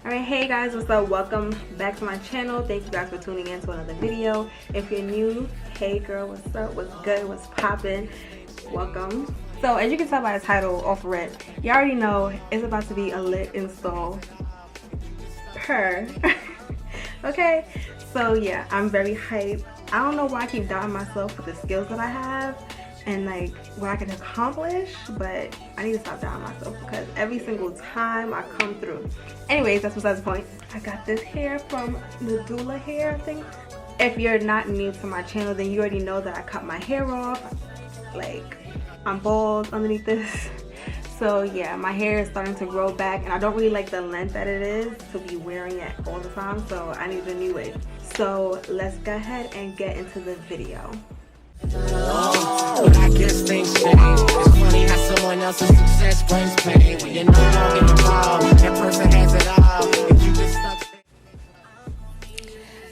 Alright, hey guys, what's up? Welcome back to my channel. Thank you guys for tuning in to another video. If you're new, hey girl, what's up? What's good? What's poppin'? Welcome. So as you can tell by the title off rip, you already know it's about to be a lit install. Okay, so yeah, I'm very hyped. I don't know why I keep doubting myself with the skills that I have and like what I can accomplish, but I need to stop doubting myself because every single time I come through. Anyways, that's besides the point. I got this hair from Nadula Hair, I think. If you're not new to my channel, then you already know that I cut my hair off. Like, I'm bald underneath this. So yeah, my hair is starting to grow back and I don't really like the length that it is to be wearing it all the time, so I need a new wig. So let's go ahead and get into the video. I guess things change. It's funny how someone else's success brings pain. When you're no longer involved, that person has it all. If you just stuck.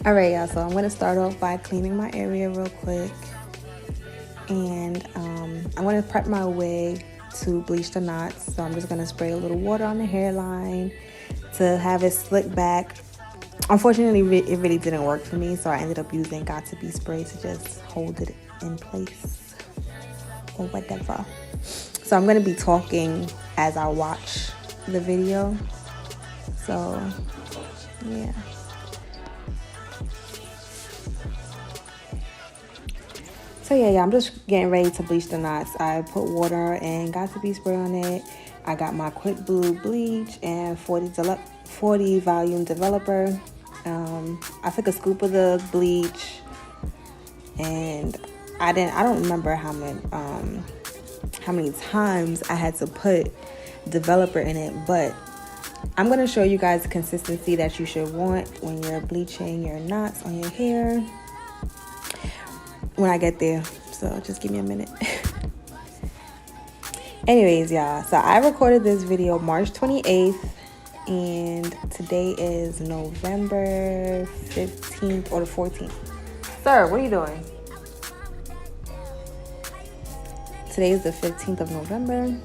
Alright y'all, so I'm going to start off by cleaning my area real quick. And I'm going to prep my wig to bleach the knots. So I'm just going to spray a little water on the hairline to have it slick back. Unfortunately, it really didn't work for me, so I ended up using Got To Be spray to just hold it in place or whatever. So I'm going to be talking as I watch the video. So yeah. So yeah, I'm just getting ready to bleach the knots. I put water and Got To Be spray on it. I got my Quick Blue bleach and 40 volume developer. I took a scoop of the bleach, and I don't remember how many times I had to put developer in it, but I'm gonna show you guys the consistency that you should want when you're bleaching your knots on your hair when I get there. So just give me a minute. Anyways, y'all, so I recorded this video March 28th. And today is November 15th or the 14th. Sir, what are you doing? Today is the 15th of November.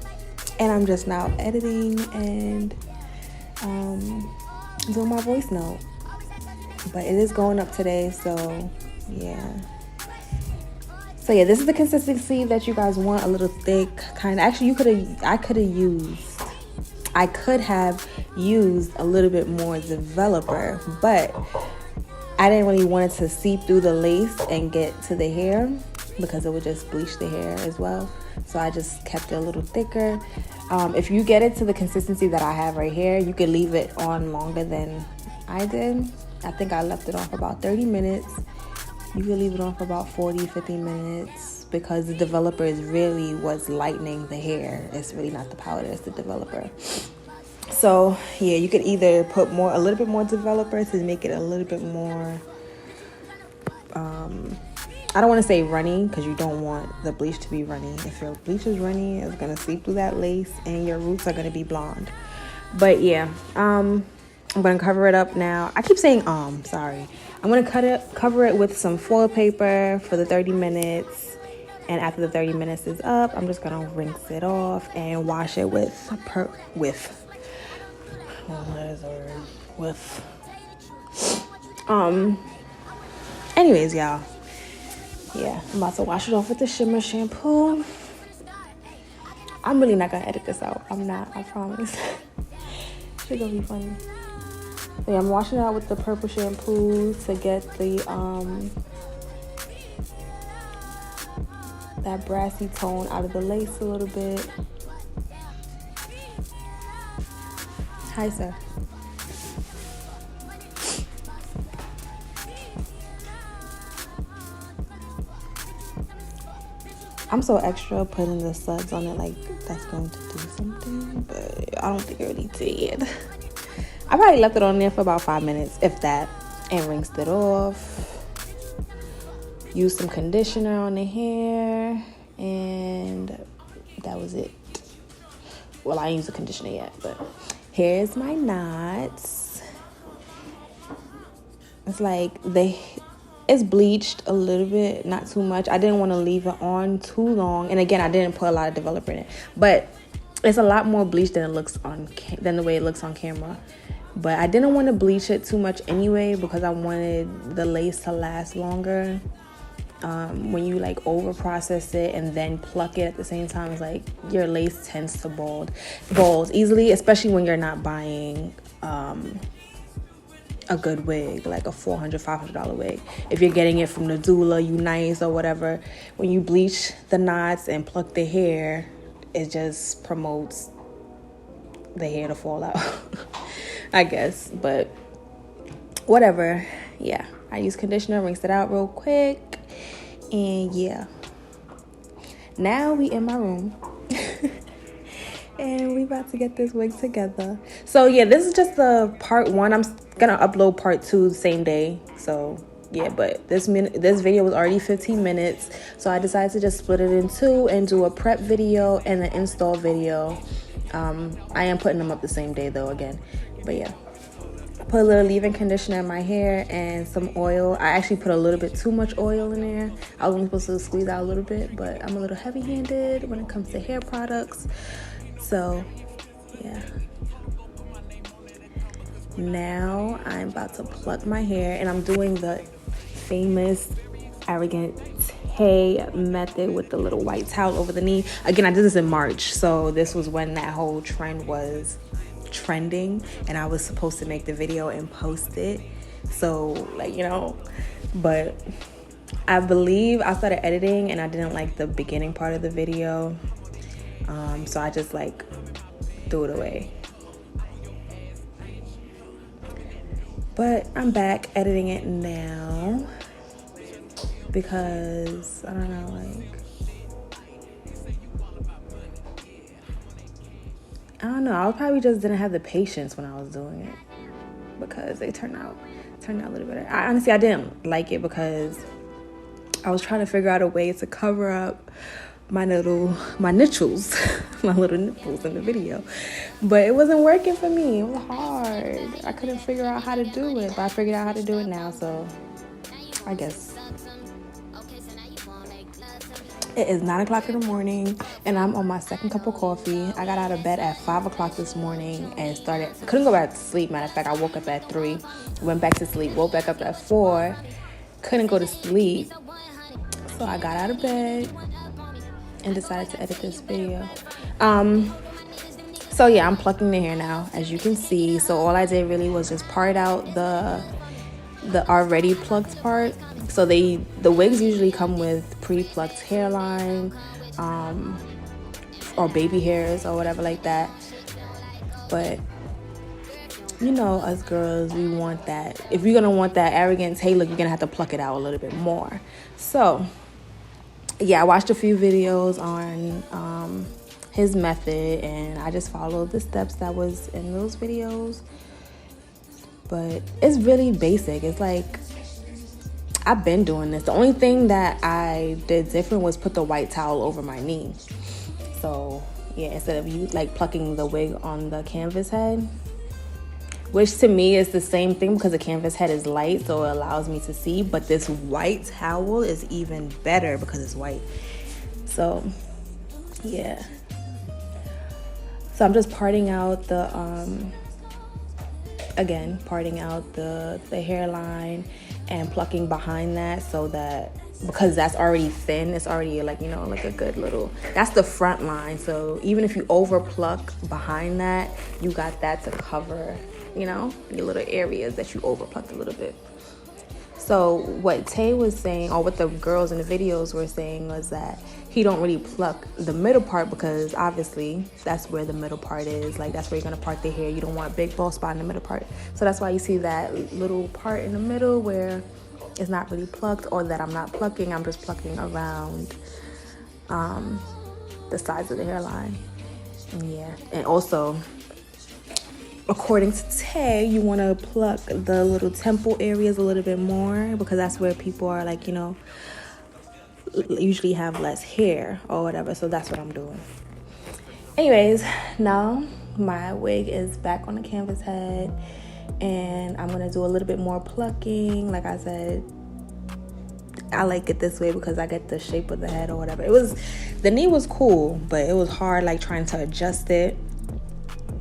And I'm just now editing and doing my voice note. But it is going up today, so yeah. So yeah, this is the consistency that you guys want, a little thick, kind of. Actually, I could have used a little bit more developer, but I didn't really want it to seep through the lace and get to the hair because it would just bleach the hair as well. So I just kept it a little thicker. If you get it to the consistency that I have right here, you could leave it on longer than I did. I think I left it on for about 30 minutes. You could leave it on for about 40, 50 minutes because the developer is really what's lightening the hair. It's really not the powder, it's the developer. So yeah, you could either put a little bit more developer to make it a little bit more, I don't want to say runny because you don't want the bleach to be runny. If your bleach is runny, it's going to seep through that lace and your roots are going to be blonde. But yeah, I'm going to cover it up now. I keep saying sorry. I'm going to cover it with some foil paper for the 30 minutes. And after the 30 minutes is up, I'm just going to rinse it off and wash it anyways, y'all, yeah, I'm about to wash it off with the shimmer shampoo. I'm really not gonna edit this out. I'm not, I promise. It's gonna be funny. Yeah, I'm washing it out with the purple shampoo to get the that brassy tone out of the lace a little bit. Hi, sir. I'm so extra putting the suds on it like that's going to do something, but I don't think it really did. I probably left it on there for about 5 minutes, if that, and rinsed it off. Used some conditioner on the hair, and that was it. Well, I ain't used the conditioner yet, but here's my knots. It's like it's bleached a little bit, not too much. I didn't want to leave it on too long, and again, I didn't put a lot of developer in it, but it's a lot more bleached than it looks than the way it looks on camera. But I didn't want to bleach it too much anyway because I wanted the lace to last longer. When you like over process it and then pluck it at the same time, it's like your lace tends to balls easily, especially when you're not buying a good wig, like a $400, $500 wig. If you're getting it from the doula, you nice or whatever, when you bleach the knots and pluck the hair, it just promotes the hair to fall out. I guess, but whatever. Yeah, I use conditioner, rinsed it out real quick, and yeah. Now we in my room. And we about to get this wig together. So yeah, this is just the part 1. I'm gonna upload part 2 the same day. So yeah, but this video was already 15 minutes. So I decided to just split it in 2 and do a prep video and an install video. I am putting them up the same day though again. But yeah. Put a little leave-in conditioner in my hair and some oil. I actually put a little bit too much oil in there. I was only supposed to squeeze out a little bit, but I'm a little heavy-handed when it comes to hair products. So, yeah. Now I'm about to pluck my hair, and I'm doing the famous arrogant Heyy method with the little white towel over the knee. Again, I did this in March, so this was when that whole trend was trending, and I was supposed to make the video and post it. So, like, you know, but I believe I started editing and I didn't like the beginning part of the video. So I just like threw it away. But I'm back editing it now because I don't know, I probably just didn't have the patience when I was doing it because they turned out a little better. I didn't like it because I was trying to figure out a way to cover up my nipples my little nipples in the video, but it wasn't working for me. It was hard. I couldn't figure out how to do it, but I figured out how to do it now, so I guess. It is 9 o'clock in the morning and I'm on my second cup of coffee. I got out of bed at 5 o'clock this morning and couldn't go back to sleep. Matter of fact, I woke up at 3, went back to sleep, woke back up at 4, couldn't go to sleep. So I got out of bed and decided to edit this video. So yeah, I'm plucking the hair now, as you can see. So all I did really was just part out the already plucked part. So the wigs usually come with pre-plucked hairline, or baby hairs or whatever like that. But you know, us girls, we want that. If you're gonna want that arrogant Heyy look, you're gonna have to pluck it out a little bit more. So yeah, I watched a few videos on his method and I just followed the steps that was in those videos. But it's really basic. It's like, I've been doing this. The only thing that I did different was put the white towel over my knee. So yeah, instead of you like plucking the wig on the canvas head, which to me is the same thing because the canvas head is light, so it allows me to see. But this white towel is even better because it's white. So yeah. So I'm just parting out the hairline and plucking behind that, so that because that's already thin, it's already like, you know, like a good little, that's the front line. So even if you over pluck behind that, you got that to cover, you know, your little areas that you over plucked a little bit. So what Tay was saying, or what the girls in the videos were saying, was that he don't really pluck the middle part because obviously that's where the middle part is. Like, that's where you're gonna part the hair. You don't want a big bald spot in the middle part. So that's why you see that little part in the middle where it's not really plucked, or that I'm not plucking. I'm just plucking around the sides of the hairline. Yeah, and also, according to Tay, you want to pluck the little temple areas a little bit more because that's where people are, like, you know, usually have less hair or whatever. So that's what I'm doing. Anyways, now my wig is back on the canvas head and I'm going to do a little bit more plucking. Like I said, I like it this way because I get the shape of the head or whatever. The knee was cool, but it was hard, like, trying to adjust it.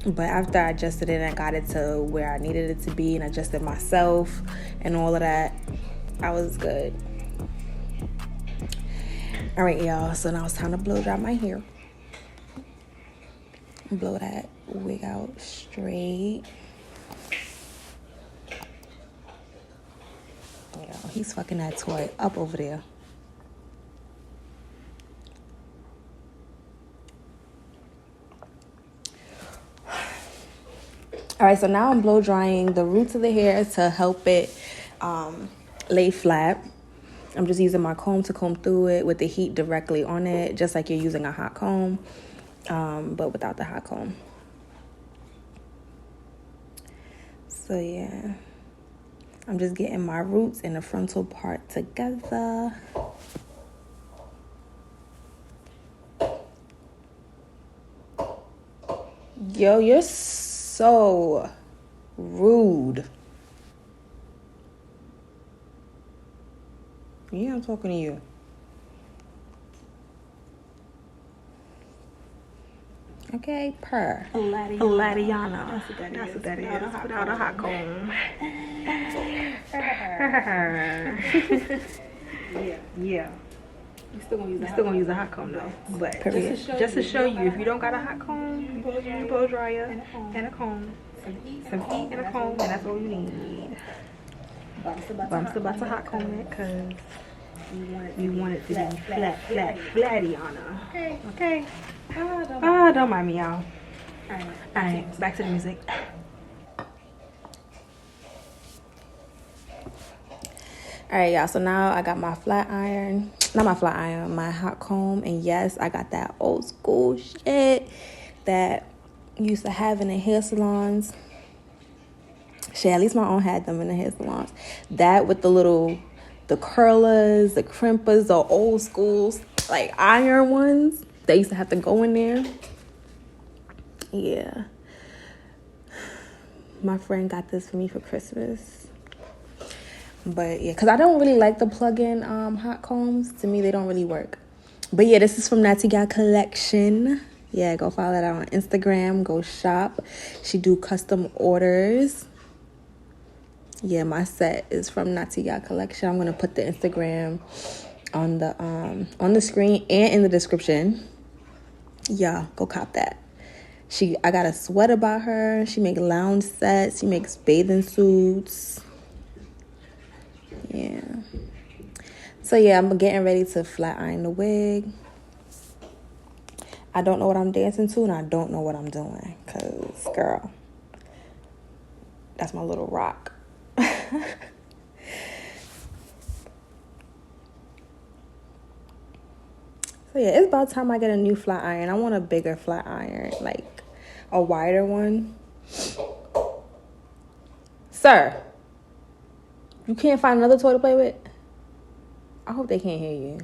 But after I adjusted it and I got it to where I needed it to be and adjusted myself and all of that, I was good. All right, y'all. So now it's time to blow dry my hair. Blow that wig out straight. Yo, he's fucking that toy up over there. All right, so now I'm blow drying the roots of the hair to help it lay flat. I'm just using my comb to comb through it with the heat directly on it, just like you're using a hot comb, but without the hot comb. So yeah, I'm just getting my roots and the frontal part together. Yo, you're so rude. Yeah, I'm talking to you. Okay, purr. Ladiana. That's what that is. Without a hot comb. Yeah. You're still gonna use a hot comb though. But just to show you, if you don't got a hot comb, you use a blow dryer and a comb, some heat and a comb, and that's all you need. But I'm still about to hot comb it because you want it to be flatty on her. Okay. Don't mind me, y'all. Alright, back to the music. All right, y'all. So now I got my flat iron. Not my flat iron, my hot comb. And yes, I got that old school shit that you used to have in the hair salons. Shit, at least my aunt had them in the hair salons. That with the curlers, the crimpers, the old schools, like iron ones. They used to have to go in there. Yeah. My friend got this for me for Christmas. But yeah, because I don't really like the plug-in hot combs. To me, they don't really work. But yeah, this is from Knotty Gal Collection. Yeah, go follow that on Instagram. Go shop. She do custom orders. Yeah, my set is from Knotty Gal Collection. I'm gonna put the Instagram on the screen and in the description. Yeah, go cop that. I got a sweater by her. She makes lounge sets. She makes bathing suits. Yeah. So yeah, I'm getting ready to flat iron the wig. I don't know what I'm dancing to and I don't know what I'm doing. Cause girl, that's my little rock. So yeah, it's about time I get a new flat iron. I want a bigger flat iron, like a wider one. Sir, you can't find another toy to play with? I hope they can't hear you.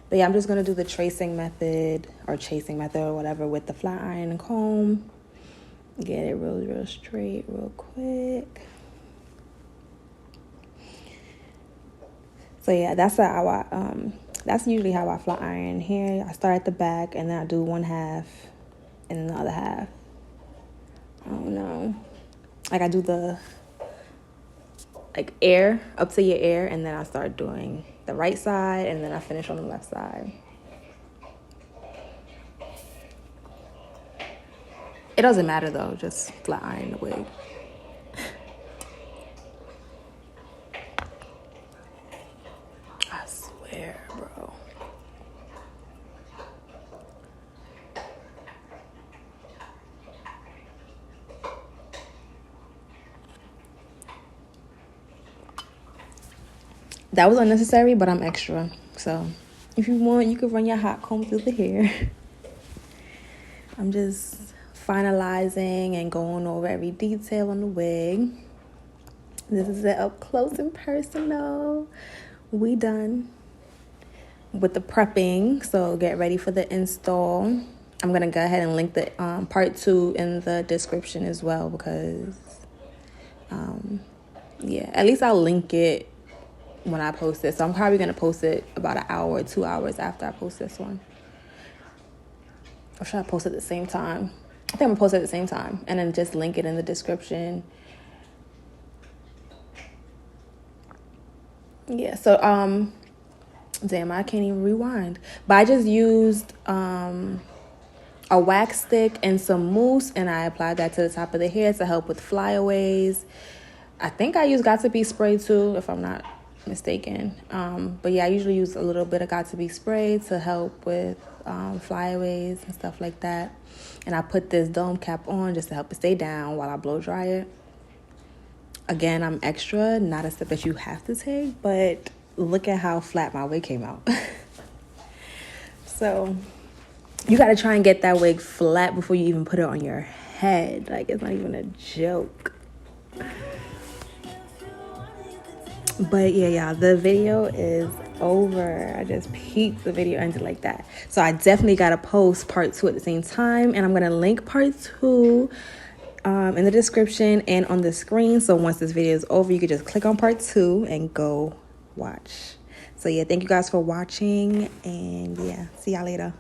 But yeah, I'm just going to do the tracing method or chasing method or whatever with the flat iron and comb. Get it real straight, real quick. So yeah, that's usually how I flat iron hair. I start at the back and then I do one half and then the other half. I don't know. Like I do the air up to your ear and then I start doing the right side and then I finish on the left side. It doesn't matter though, just flat iron the wig. I swear, bro. That was unnecessary, but I'm extra. So if you want, you can run your hot comb through the hair. I'm just finalizing and going over every detail on the wig. This is it up close and personal. We done with the prepping, so get ready for the install. I'm gonna go ahead and link the part 2 in the description as well because yeah, at least I'll link it when I post it. So I'm probably gonna post it about an hour or 2 hours after I post this one. Or should I post it at the same time? I think I'm gonna post it at the same time and then just link it in the description. Yeah, so damn, I can't even rewind. But I just used a wax stick and some mousse, and I applied that to the top of the hair to help with flyaways. I think I use Got To Be spray too, if I'm not mistaken. But yeah, I usually use a little bit of Got To Be spray to help with flyaways and stuff like that. And I put this dome cap on just to help it stay down while I blow dry it. Again, I'm extra, not a step that you have to take, but look at how flat my wig came out. So you got to try and get that wig flat before you even put it on your head. Like, it's not even a joke. But yeah, y'all, the video is over. I just peeped the video ended like that. So I definitely got to post part 2 at the same time. And I'm going to link part 2 in the description and on the screen. So once this video is over, you can just click on part 2 and go watch. So yeah, thank you guys for watching. And yeah, see y'all later.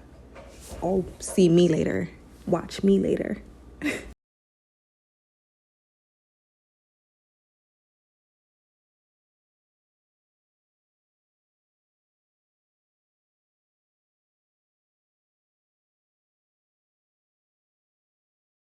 Oh, see me later. Watch me later.